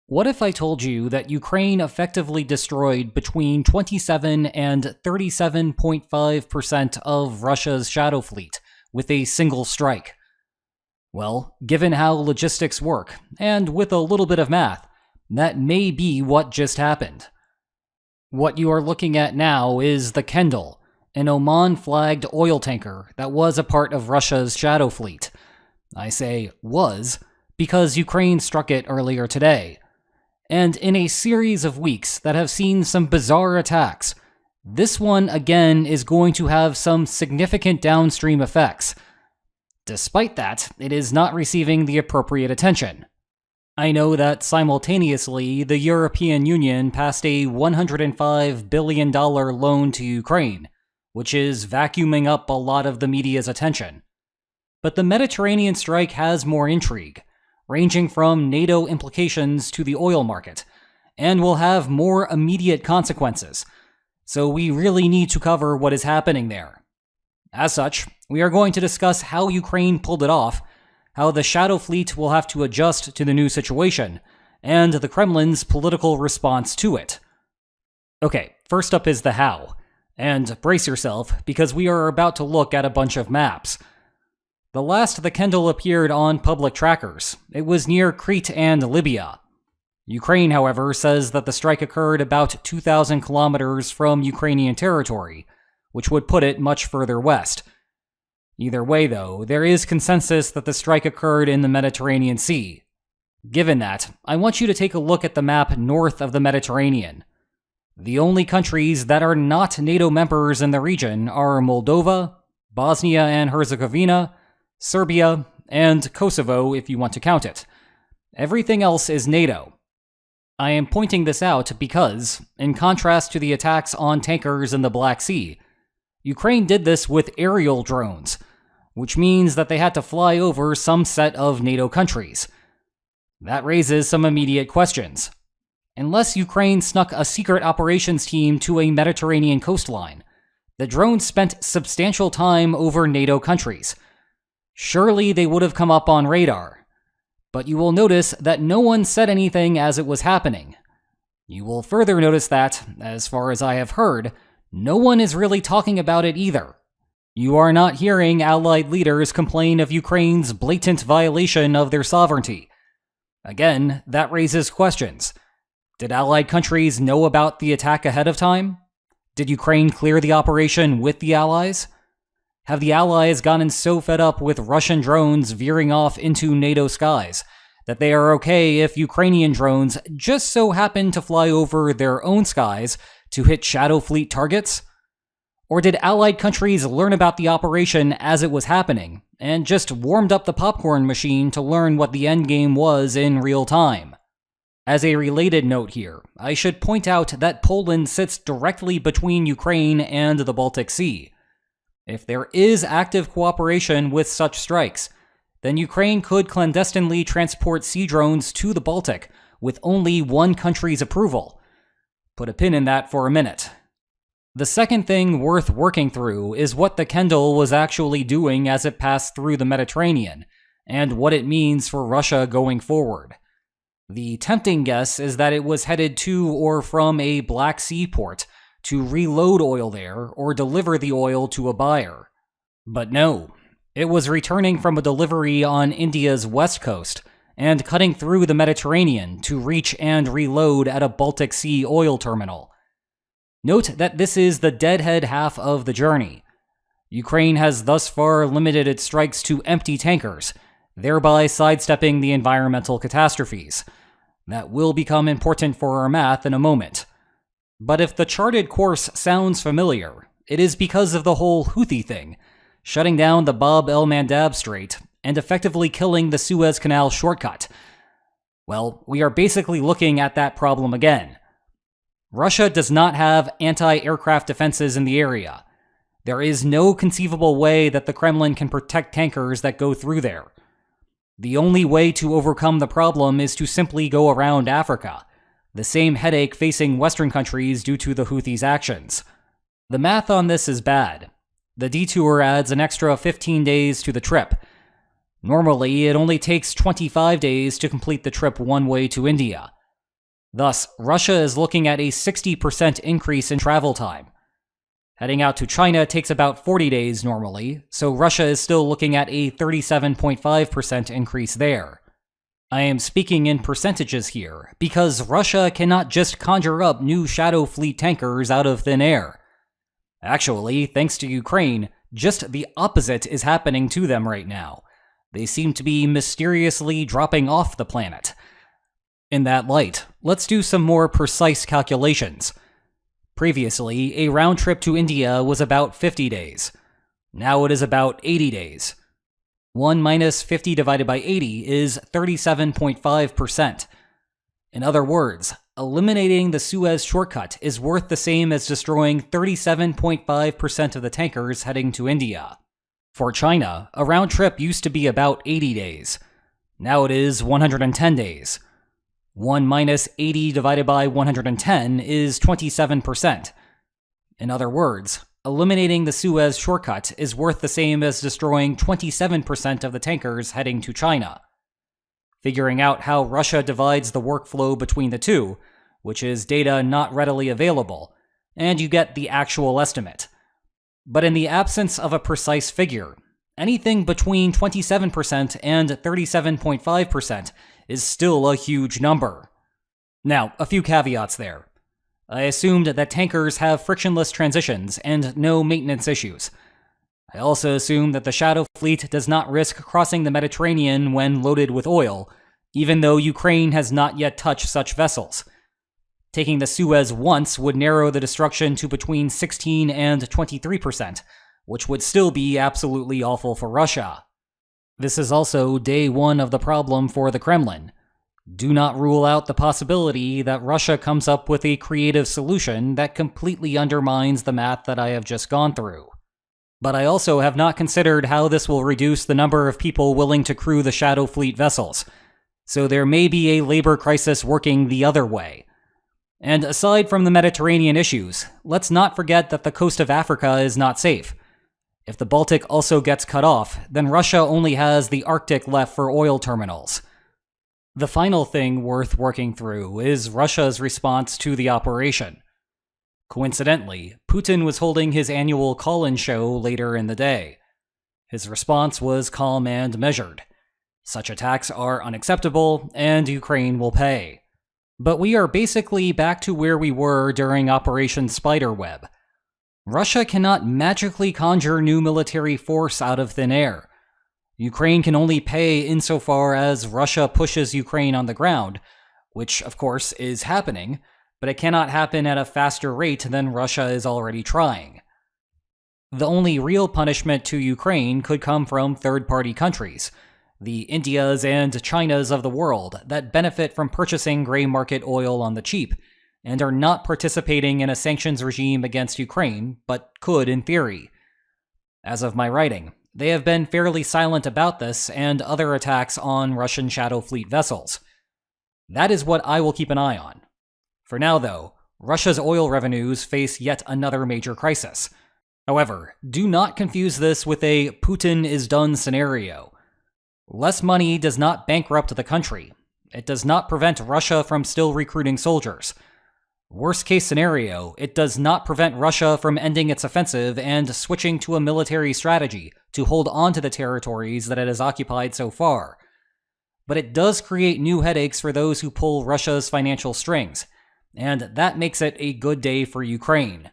What if I told you that Ukraine effectively destroyed between 27 and 37.5% of Russia's shadow fleet with a single strike? Well, given how logistics work, and with a little bit of math, that may be what just happened. What you are looking at now is the Kendall, an Oman-flagged oil tanker that was a part of Russia's shadow fleet. I say was because Ukraine struck it earlier today. And in a series of weeks that have seen some bizarre attacks, this one again is going to have some significant downstream effects. Despite that, it is not receiving the appropriate attention. I know that simultaneously, the European Union passed a $105 billion loan to Ukraine, which is vacuuming up a lot of the media's attention. But the Mediterranean strike has more intrigue, ranging from NATO implications to the oil market, and will have more immediate consequences, so we really need to cover what is happening there. As such, we are going to discuss how Ukraine pulled it off, how the shadow fleet will have to adjust to the new situation, and the Kremlin's political response to it. Okay, first up is the how, and brace yourself because we are about to look at a bunch of maps. The last the Kendall appeared on public trackers, it was near Crete and Libya. Ukraine, however, says that the strike occurred about 2,000 kilometers from Ukrainian territory, which would put it much further west. Either way, though, there is consensus that the strike occurred in the Mediterranean Sea. Given that, I want you to take a look at the map north of the Mediterranean. The only countries that are not NATO members in the region are Moldova, Bosnia and Herzegovina, Serbia, and Kosovo if you want to count it. Everything else is NATO. I am pointing this out because, in contrast to the attacks on tankers in the Black Sea, Ukraine did this with aerial drones, which means that they had to fly over some set of NATO countries. That raises some immediate questions. Unless Ukraine snuck a secret operations team to a Mediterranean coastline, the drones spent substantial time over NATO countries. Surely they would have come up on radar. But you will notice that no one said anything as it was happening. You will further notice that, as far as I have heard, no one is really talking about it either. You are not hearing Allied leaders complain of Ukraine's blatant violation of their sovereignty. Again, that raises questions. Did Allied countries know about the attack ahead of time? Did Ukraine clear the operation with the Allies? Have the Allies gotten so fed up with Russian drones veering off into NATO skies that they are okay if Ukrainian drones just so happen to fly over their own skies to hit Shadow Fleet targets? Or did Allied countries learn about the operation as it was happening and just warmed up the popcorn machine to learn what the endgame was in real time? As a related note here, I should point out that Poland sits directly between Ukraine and the Baltic Sea. If there is active cooperation with such strikes, then Ukraine could clandestinely transport sea drones to the Baltic with only one country's approval. Put a pin in that for a minute. The second thing worth working through is what the Kendall was actually doing as it passed through the Mediterranean, and what it means for Russia going forward. The tempting guess is that it was headed to or from a Black Sea port to reload oil there or deliver the oil to a buyer. But no, it was returning from a delivery on India's west coast and cutting through the Mediterranean to reach and reload at a Baltic Sea oil terminal. Note that this is the deadhead half of the journey. Ukraine has thus far limited its strikes to empty tankers, thereby sidestepping the environmental catastrophes. That will become important for our math in a moment. But if the charted course sounds familiar, it is because of the whole Houthi thing, shutting down the Bab el-Mandab Strait and effectively killing the Suez Canal shortcut. Well, we are basically looking at that problem again. Russia does not have anti-aircraft defenses in the area. There is no conceivable way that the Kremlin can protect tankers that go through there. The only way to overcome the problem is to simply go around Africa, the same headache facing Western countries due to the Houthis' actions. The math on this is bad. The detour adds an extra 15 days to the trip. Normally, it only takes 25 days to complete the trip one way to India. Thus, Russia is looking at a 60% increase in travel time. Heading out to China takes about 40 days normally, so Russia is still looking at a 37.5% increase there. I am speaking in percentages here, because Russia cannot just conjure up new Shadow Fleet tankers out of thin air. Actually, thanks to Ukraine, just the opposite is happening to them right now. They seem to be mysteriously dropping off the planet. In that light, let's do some more precise calculations. Previously, a round trip to India was about 50 days. Now it is about 80 days. 1 minus 50 divided by 80 is 37.5%. In other words, eliminating the Suez shortcut is worth the same as destroying 37.5% of the tankers heading to India. For China, a round trip used to be about 80 days. Now it is 110 days. 1 minus 80 divided by 110 is 27%. In other words, eliminating the Suez shortcut is worth the same as destroying 27% of the tankers heading to China. Figuring out how Russia divides the workflow between the two, which is data not readily available, and you get the actual estimate. But in the absence of a precise figure, anything between 27% and 37.5% is still a huge number. Now, a few caveats there. I assumed that tankers have frictionless transitions and no maintenance issues. I also assume that the Shadow Fleet does not risk crossing the Mediterranean when loaded with oil, even though Ukraine has not yet touched such vessels. Taking the Suez once would narrow the destruction to between 16 and 23%, which would still be absolutely awful for Russia. This is also day one of the problem for the Kremlin. Do not rule out the possibility that Russia comes up with a creative solution that completely undermines the math that I have just gone through. But I also have not considered how this will reduce the number of people willing to crew the Shadow Fleet vessels, so there may be a labor crisis working the other way. And aside from the Mediterranean issues, let's not forget that the coast of Africa is not safe. If the Baltic also gets cut off, then Russia only has the Arctic left for oil terminals. The final thing worth working through is Russia's response to the operation. Coincidentally, Putin was holding his annual call-in show later in the day. His response was calm and measured. Such attacks are unacceptable, and Ukraine will pay. But we are basically back to where we were during Operation Spiderweb. Russia cannot magically conjure new military force out of thin air. Ukraine can only pay insofar as Russia pushes Ukraine on the ground, which of course is happening, but it cannot happen at a faster rate than Russia is already trying. The only real punishment to Ukraine could come from third-party countries, the Indias and Chinas of the world that benefit from purchasing gray market oil on the cheap, and are not participating in a sanctions regime against Ukraine, but could in theory. As of my writing, they have been fairly silent about this and other attacks on Russian Shadow Fleet vessels. That is what I will keep an eye on. For now, though, Russia's oil revenues face yet another major crisis. However, do not confuse this with a Putin is done scenario. Less money does not bankrupt the country. It does not prevent Russia from still recruiting soldiers. Worst case scenario, it does not prevent Russia from ending its offensive and switching to a military strategy to hold on to the territories that it has occupied so far. But it does create new headaches for those who pull Russia's financial strings, and that makes it a good day for Ukraine.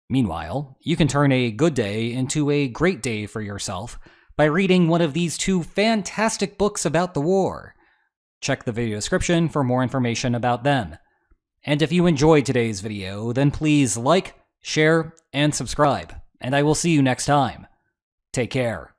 Meanwhile, you can turn a good day into a great day for yourself by reading one of these two fantastic books about the war. Check the video description for more information about them. And if you enjoyed today's video, then please like, share, and subscribe, and I will see you next time. Take care.